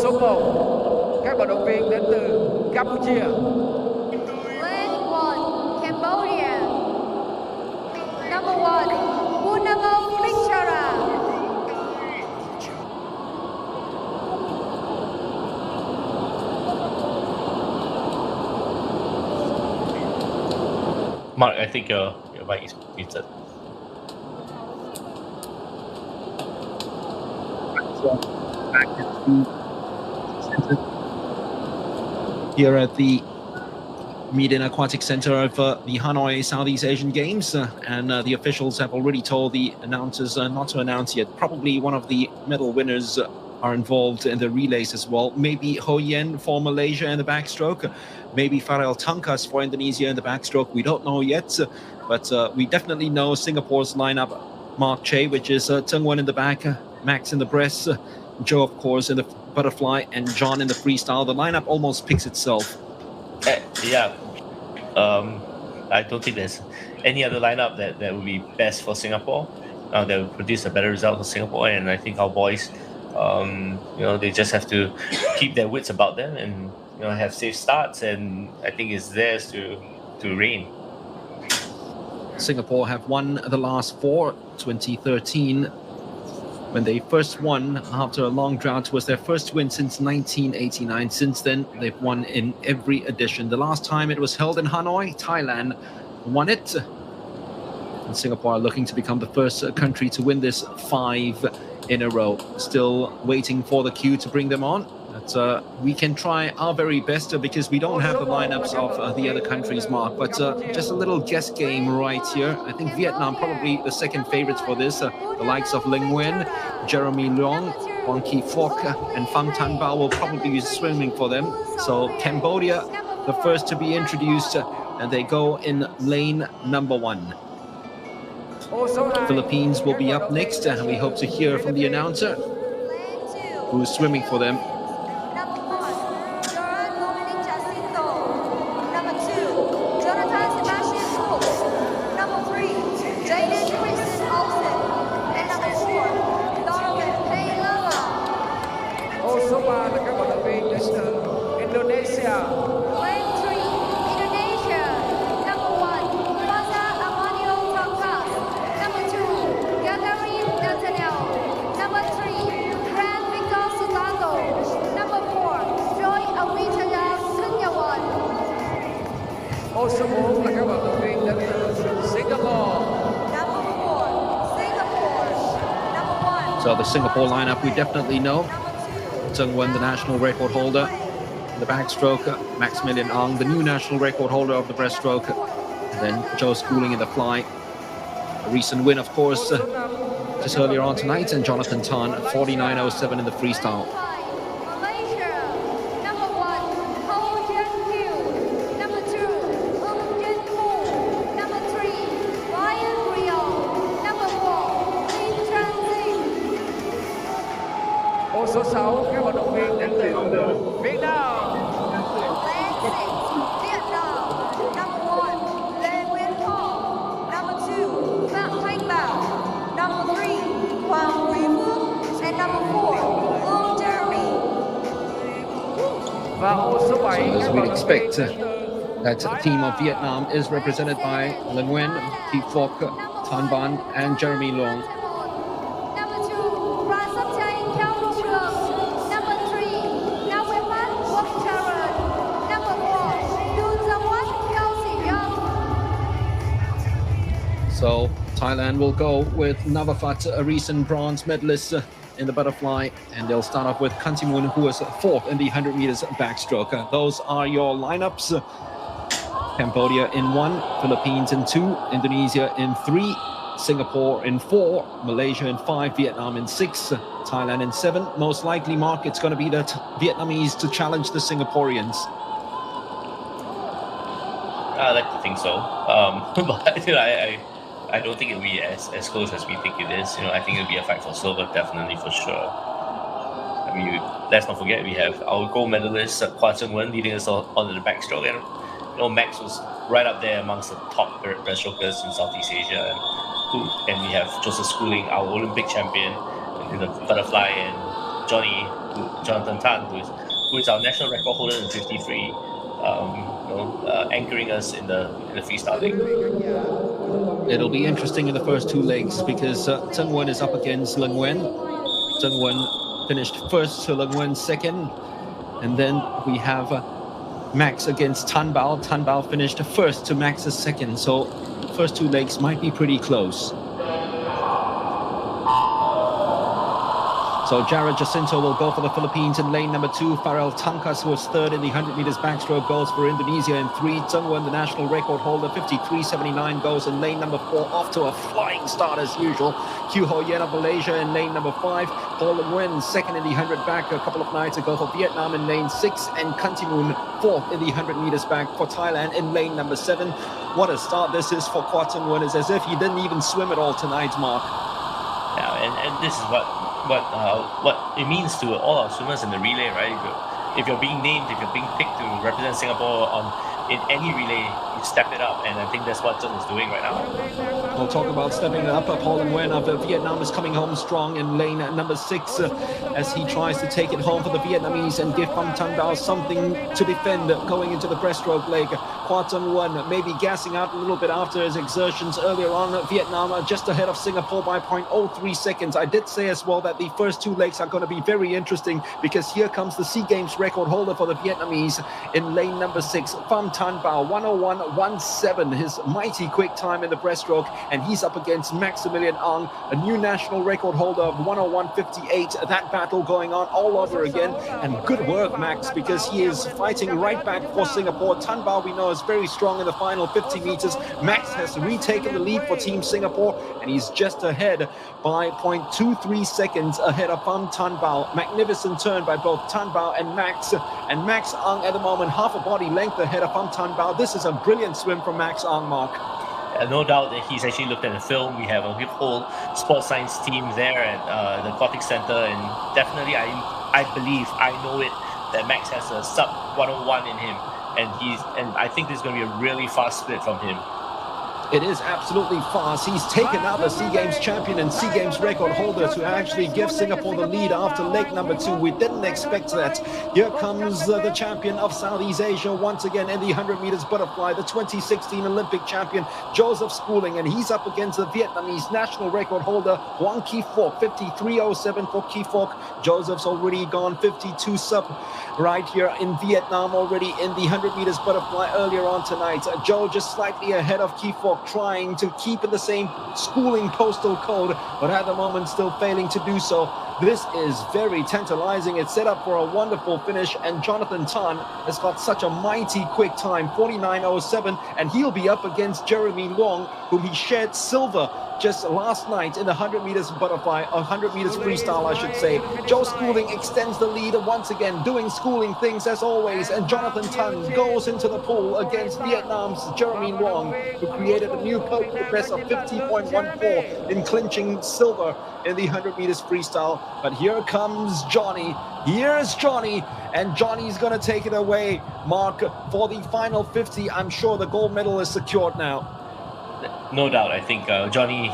số 1, các vận động viên đến từ Campuchia. Lane 1, Cambodia. Number 1, Buildup Victoria. Mark, I think your mic is muted. Back at the center here at the Media Aquatic Center of the Hanoi Southeast Asian Games, and the officials have already told the announcers not to announce yet. Probably one of the medal winners are involved in the relays as well. Maybe Ho Yen for Malaysia in the backstroke, maybe Farel Tangkas for Indonesia in the backstroke. We don't know yet, but we definitely know Singapore's lineup. Mark Che, which is Zheng Wen in the back, Max in the breast, Joe, of course, in the butterfly, and John in the freestyle. The lineup almost picks itself. Yeah, I don't think there's any other lineup that would be best for Singapore. That would produce a better result for Singapore, and I think our boys, they just have to keep their wits about them and have safe starts, and I think it's theirs to reign. Singapore have won the last 4. 2013, when they first won after a long drought, was their first win since 1989. Since then, they've won in every edition. The last time it was held in Hanoi, Thailand won it. And Singapore are looking to become the first country to win this 5 in a row. Still waiting for the queue to bring them on. But we can try our very best because we don't have the lineups of the other countries, Mark. But just a little guess game right here. I think Vietnam probably the second favorites for this. The likes of Linh Nguyen, Jeremy Leong, Bong Ki Phuoc, and Pham Thanh Bao will probably be swimming for them. So Cambodia, the first to be introduced, and they go in lane number 1. Philippines will be up next, and we hope to hear from the announcer who's swimming for them. Số 3 là các vận động viên đến từ Indonesia. Lane 3, Indonesia. Number 1, Quah Zheng Wen. Number 2, Gagarin Nathaniel. Number 3, Grant Victor Susanto. Number 4, Joy Awitaya Sunyawan. Ô số 4 là các vận động viên đến từ Singapore. Number 4, Singapore. Number 1. So the Singapore lineup we definitely know. Zheng Wen, the national record holder in the backstroke, Maximillian Ang, the new national record holder of the breaststroke, and then Joe Schooling in the fly. A recent win, of course, just earlier on tonight, and Jonathan Tan, 49.07 in the freestyle. Malaysia. Number 1, Ho Yen Hiu. Number 2, Yen Mu. Number 3, Ryan Rio. Number 4, Lin Chan Zing. Ô số 6 các vận động viên đến từ Việt Nam. Lane 6, Vietnam. Number 1, Lê Nguyên Thọ. Number 2, Phạm Thanh Bảo. Number 3, Hoàng Quý Phước. And number 4, Long Jeremy. Và ô số 7 So as các we'd vận động viên expect, đến từ that team of Vietnam is represented by Linh Nguyen, Ki Phuoc, Tan Ban, and Jeremy Leong. Number 2, Prasapchain Kyautrương. Number 3, Nawiman Wongcharan. Number 4, Yunzawat Kausiyoung. So Thailand will go with Navafat, a recent bronze medalist in the butterfly, and they'll start off with Kantimun, who was 4th in the 100 meters backstroke. Those are your lineups. Cambodia in 1, Philippines in 2, Indonesia in 3, Singapore in 4, Malaysia in 5, Vietnam in 6, Thailand in 7. Most likely, Mark, it's going to be the Vietnamese to challenge the Singaporeans. I like to think so, but I don't think it'll be as close as we think it is. I think it'll be a fight for silver, definitely, for sure. I mean, let's not forget we have our gold medalist Quah Zheng Wen leading us on the backstroke, and Max was right up there amongst the top breaststrokers in Southeast Asia, and we have Joseph Schooling, our Olympic champion in the butterfly, and Jonathan Tan, who is our national record holder in 53, anchoring us in the freestyle league. It'll be interesting in the first two legs because Zheng Wen is up against Leng Wen. Zheng Wen finished first to Leng Wen second. And then we have Max against Tan Bao. Tan Bao finished first to Max's second. So first two legs might be pretty close. So Jared Jacinto will go for the Philippines in lane number 2. Farrell Tangkas, who was third in the 100 meters backstroke, goes for Indonesia in 3. Zheng Wen, the national record holder, 53.79, goes in lane number 4, off to a flying start as usual. Q Ho Yen of Malaysia in lane number 5. Paul Nguyen, second in the 100 back a couple of nights ago for Vietnam in lane 6. And Kantimun, fourth in the 100 meters back for Thailand in lane number 7. What a start this is for Quah Zheng Wen. It's as if he didn't even swim at all tonight, Mark. Yeah, and this is what it means to all our swimmers in the relay, right? If you're being named, if you're being picked to represent Singapore in any relay, you step it up, and I think that's what Zheng is doing right now. We'll talk about stepping it up. Paul Nguyen of Vietnam is coming home strong in lane number 6 as he tries to take it home for the Vietnamese and give Pham Thanh Bao something to defend going into the breaststroke leg. Quah Zheng Wen maybe gassing out a little bit after his exertions earlier on. Vietnam just ahead of Singapore by 0.03 seconds. I did say as well that the first two legs are going to be very interesting because here comes the SEA Games record holder for the Vietnamese in lane number 6, Pham Thanh Bao, 101.17, his mighty quick time in the breaststroke, and he's up against Maximillian Ang, a new national record holder of 101.58. That battle going on all over again, and good work, Max, because he is fighting right back for Singapore. Tan Bao, we know, is very strong in the final 50 meters. Max has retaken the lead for Team Singapore, and he's just ahead by 0.23 seconds ahead of Pham Thanh Bao. Magnificent turn by both Tan Bao and Max Ang at the moment half a body length ahead of Pham Thanh Bao. This is a brilliant swim from Max Ang, Mark. No doubt that he's actually looked at the film. We have a whole sports science team there at the Aquatic Center, and definitely I believe, I know it, that Max has a sub 101 in him, and I think this is going to be a really fast split from him. It is absolutely fast. He's taken out the SEA Games champion and SEA Games record holder to actually give Singapore the lead after leg number 2. We didn't expect that. Here comes the champion of Southeast Asia once again in the 100 meters butterfly, the 2016 Olympic champion, Joseph Schooling, and he's up against the Vietnamese national record holder, Hoang Ki Phuoc, 53.07 for Ki Phuoc. Joseph's already gone 52 sub right here in Vietnam already in the 100 meters butterfly earlier on tonight. Joe just slightly ahead of Ki Phuoc, trying to keep in the same Schooling postal code, but at the moment still failing to do so. This is very tantalizing. It's set up for a wonderful finish, and Jonathan Tan has got such a mighty quick time, 49.07, and he'll be up against Jeremy Luong, whom he shared silver just last night in the 100 meters butterfly, 100 meters freestyle, I should say. Joe Schooling extends the lead once again, doing Schooling things as always, and Jonathan Tan goes into the pool against Vietnam's Jeremy Luong, who created a new personal best of 50.14 in clinching silver in the 100 meters freestyle. But here comes Johnny. Here's Johnny, and Johnny's going to take it away, Mark, for the final 50. I'm sure the gold medal is secured now. No doubt. I think Johnny,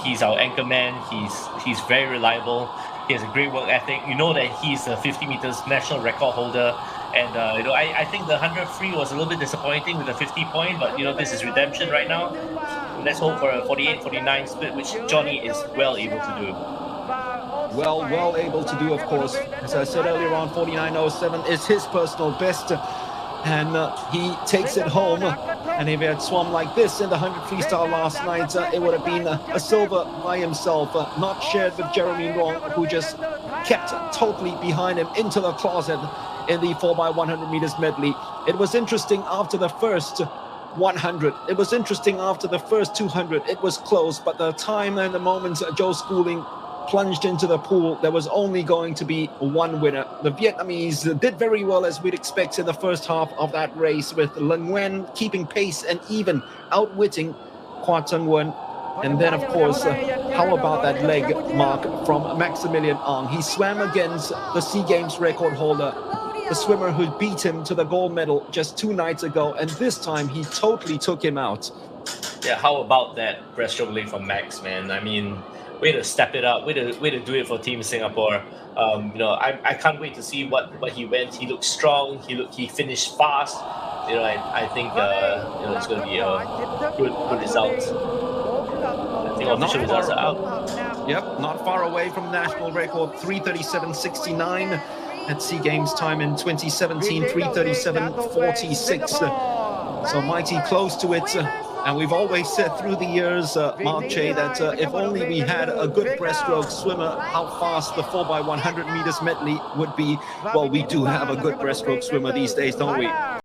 he's our anchor man. He's very reliable. He has a great work ethic. You know that he's a 50 meters national record holder, and I think the 100 free was a little bit disappointing with the 50 point, but this is redemption right now. Let's hope for a 48-49 split, which Johnny is well able to do. Well able to do, of course. As I said earlier on, 49.07 is his personal best, and he takes it home. And if he had swum like this in the 100 freestyle last night, it would have been a silver by himself, not shared with Jeremy Luong, who just kept totally behind him into the closet in the 4x100 meters medley. It was interesting after the first 100. It was interesting after the first 200. It was close, but the time and the moment Joe Schooling plunged into the pool, there was only going to be one winner. The Vietnamese did very well, as we'd expect, in the first half of that race, with Leng Wen keeping pace and even outwitting Quah Zheng Wen. And then, of course, how about that leg, Mark, from Maximillian Ang? He swam against the SEA Games record holder, the swimmer who beat him to the gold medal just 2 nights ago, and this time he totally took him out. Yeah, how about that breaststroke leg from Max, man? I mean, way to step it up, way to do it for Team Singapore. I can't wait to see what he went. He looked strong. He finished fast. I think it's going to be a good result. I think official results are out. Yep, not far away from national record 3:37.69 at SEA Games time in 2017, 3:37.46. So mighty close to it. And we've always said through the years, Mark Che, that if only we had a good breaststroke swimmer, how fast the 4x100 meters medley would be. Well, we do have a good breaststroke swimmer these days, don't we?